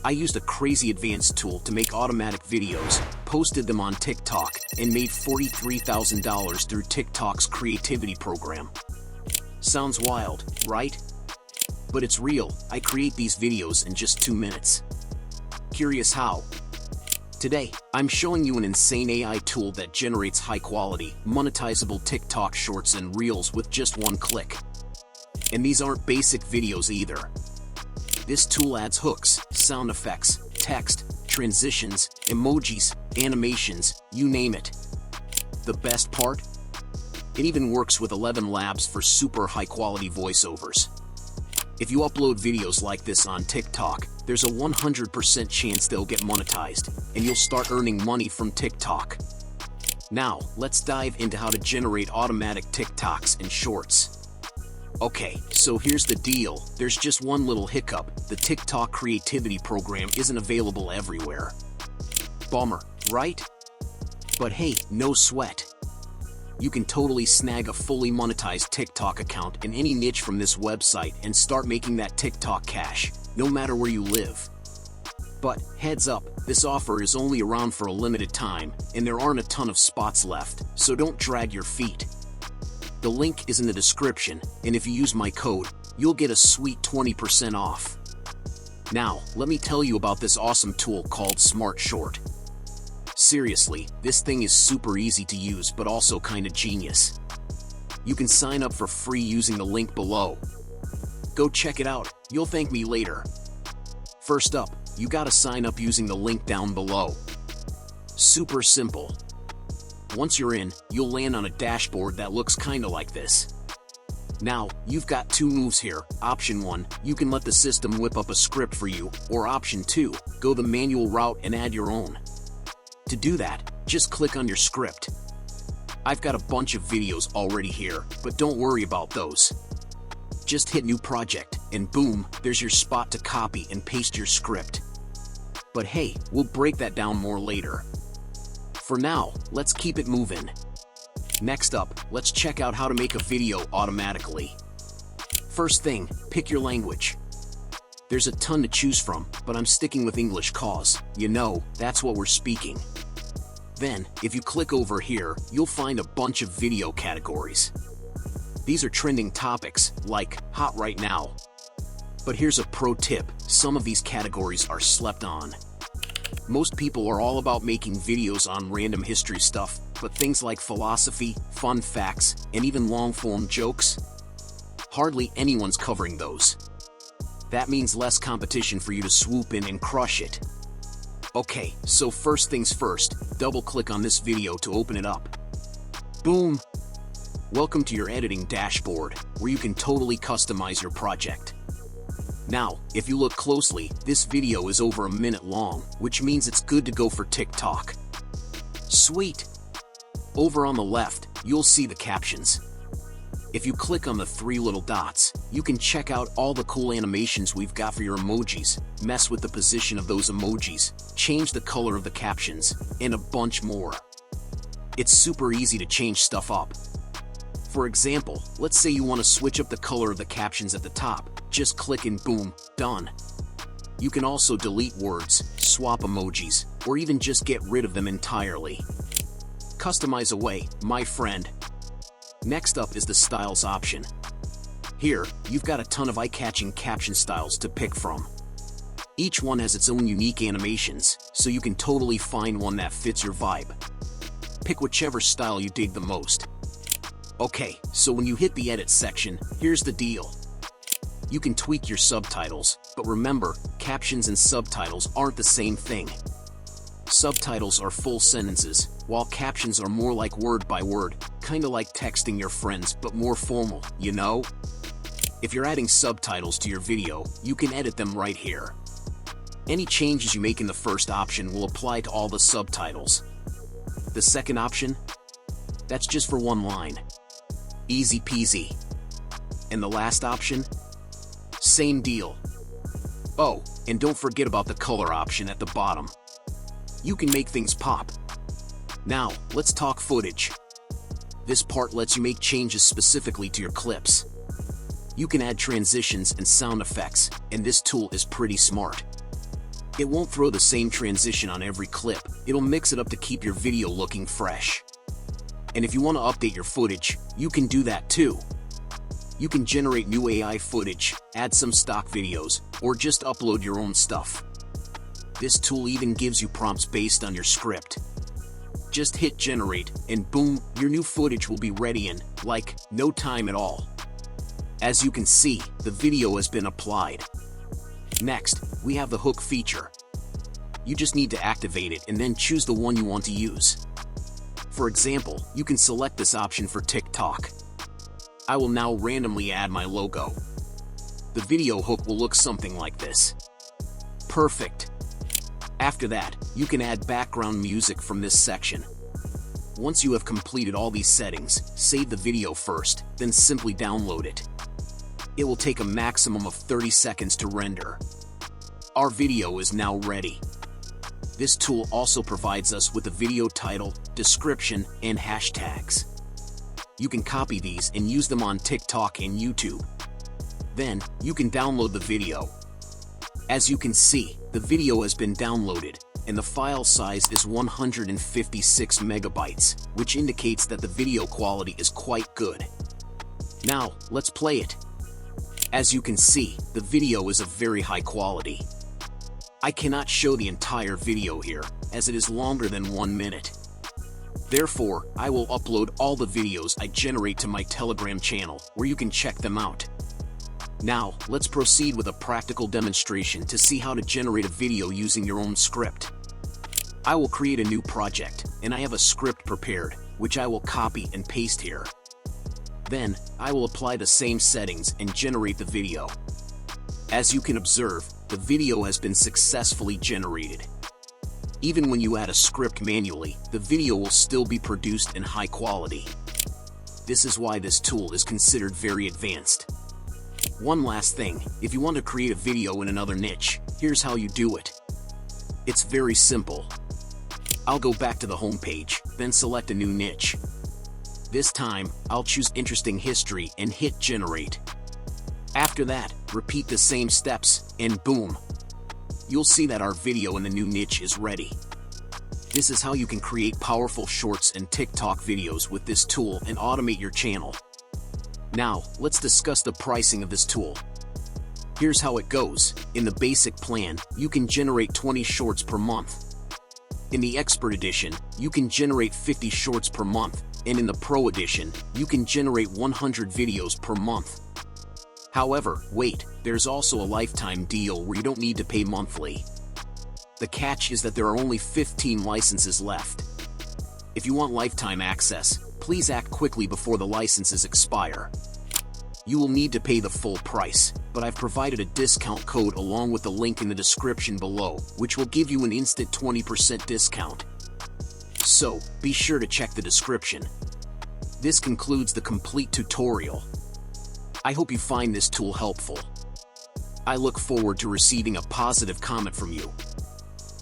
I used a crazy advanced tool to make automatic videos, posted them on TikTok, and made $43,000 through TikTok's creativity program. Sounds wild, right? But it's real. I create these videos in just 2 minutes. Curious how? Today, I'm showing you an insane AI tool that generates high-quality, monetizable TikTok shorts and reels with just one click. And these aren't basic videos either. This tool adds hooks, sound effects, text, transitions, emojis, animations, you name it. The best part? It even works with 11 labs for super high-quality voiceovers. If you upload videos like this on TikTok, there's a 100% chance they'll get monetized, and you'll start earning money from TikTok. Now, let's dive into how to generate automatic TikToks and shorts. Okay, so here's the deal. There's just one little hiccup. The TikTok creativity program isn't available everywhere. Bummer, right? But hey, no sweat. You can totally snag a fully monetized TikTok account in any niche from this website and start making that TikTok cash, no matter where you live. But heads up, this offer is only around for a limited time, and there aren't a ton of spots left, so don't drag your feet. The link is in the description, and if you use my code, you'll get a sweet 20% off. Now, let me tell you about this awesome tool called SmartShort. Seriously, this thing is super easy to use but also kinda genius. You can sign up for free using the link below. Go check it out, you'll thank me later. First up, you gotta sign up using the link down below. Super simple. Once you're in, you'll land on a dashboard that looks kinda like this. Now, you've got 2 moves here. Option 1, you can let the system whip up a script for you, or option 2, go the manual route and add your own. To do that, just click on your script. I've got a bunch of videos already here, but don't worry about those. Just hit New Project, and boom, there's your spot to copy and paste your script. But hey, we'll break that down more later. For now, let's keep it moving. Next up, let's check out how to make a video automatically. First thing, pick your language. There's a ton to choose from, but I'm sticking with English 'cause, you know, that's what we're speaking. Then, if you click over here, you'll find a bunch of video categories. These are trending topics, like hot right now. But here's a pro tip, some of these categories are slept on. Most people are all about making videos on random history stuff, but things like philosophy, fun facts, and even long-form jokes? Hardly anyone's covering those. That means less competition for you to swoop in and crush it. Okay, so first things first, double-click on this video to open it up. Boom! Welcome to your editing dashboard, where you can totally customize your project. Now, if you look closely, this video is over a minute long, which means it's good to go for TikTok. Sweet! Over on the left, you'll see the captions. If you click on the 3 little dots, you can check out all the cool animations we've got for your emojis, mess with the position of those emojis, change the color of the captions, and a bunch more. It's super easy to change stuff up. For example, let's say you want to switch up the color of the captions at the top. Just click and boom, done. You can also delete words, swap emojis, or even just get rid of them entirely. Customize away, my friend. Next up is the styles option. Here, you've got a ton of eye-catching caption styles to pick from. Each one has its own unique animations, so you can totally find one that fits your vibe. Pick whichever style you dig the most. Okay, so when you hit the edit section, here's the deal. You can tweak your subtitles, but remember, captions and subtitles aren't the same thing. Subtitles are full sentences, while captions are more like word by word, kinda like texting your friends but more formal, you know? If you're adding subtitles to your video, you can edit them right here. Any changes you make in the first option will apply to all the subtitles. The second option? That's just for one line. Easy peasy. And the last option? Same deal. Oh, and don't forget about the color option at the bottom. You can make things pop. Now, let's talk footage. This part lets you make changes specifically to your clips. You can add transitions and sound effects, and this tool is pretty smart. It won't throw the same transition on every clip, it'll mix it up to keep your video looking fresh. And if you want to update your footage, you can do that too. You can generate new AI footage, add some stock videos, or just upload your own stuff. This tool even gives you prompts based on your script. Just hit generate, and boom, your new footage will be ready in, like, no time at all. As you can see, the video has been applied. Next, we have the hook feature. You just need to activate it and then choose the one you want to use. For example, you can select this option for TikTok. I will now randomly add my logo. The video hook will look something like this. Perfect. After that, you can add background music from this section. Once you have completed all these settings, save the video first, then simply download it. It will take a maximum of 30 seconds to render. Our video is now ready. This tool also provides us with a video title, description, and hashtags. You can copy these and use them on TikTok and YouTube. Then, you can download the video. As you can see, the video has been downloaded, and the file size is 156 megabytes, which indicates that the video quality is quite good. Now, let's play it. As you can see, the video is of very high quality. I cannot show the entire video here, as it is longer than 1 minute. Therefore, I will upload all the videos I generate to my Telegram channel, where you can check them out. Now, let's proceed with a practical demonstration to see how to generate a video using your own script. I will create a new project, and I have a script prepared, which I will copy and paste here. Then, I will apply the same settings and generate the video. As you can observe, the video has been successfully generated. Even when you add a script manually, the video will still be produced in high quality. This is why this tool is considered very advanced. One last thing, if you want to create a video in another niche, here's how you do it. It's very simple. I'll go back to the home page, then select a new niche. This time, I'll choose interesting history and hit generate. After that, repeat the same steps, and boom! You'll see that our video in the new niche is ready. This is how you can create powerful shorts and TikTok videos with this tool and automate your channel. Now, let's discuss the pricing of this tool. Here's how it goes. In the basic plan, you can generate 20 shorts per month. In the Expert Edition, you can generate 50 shorts per month, and in the Pro Edition, you can generate 100 videos per month. However, wait, there's also a lifetime deal where you don't need to pay monthly. The catch is that there are only 15 licenses left. If you want lifetime access, please act quickly before the licenses expire. You will need to pay the full price, but I've provided a discount code along with the link in the description below, which will give you an instant 20% discount. So, be sure to check the description. This concludes the complete tutorial. I hope you find this tool helpful. I look forward to receiving a positive comment from you.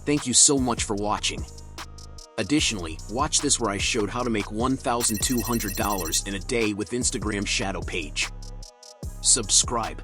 Thank you so much for watching. Additionally, watch this where I showed how to make $1,200 in a day with Instagram shadow page. Subscribe.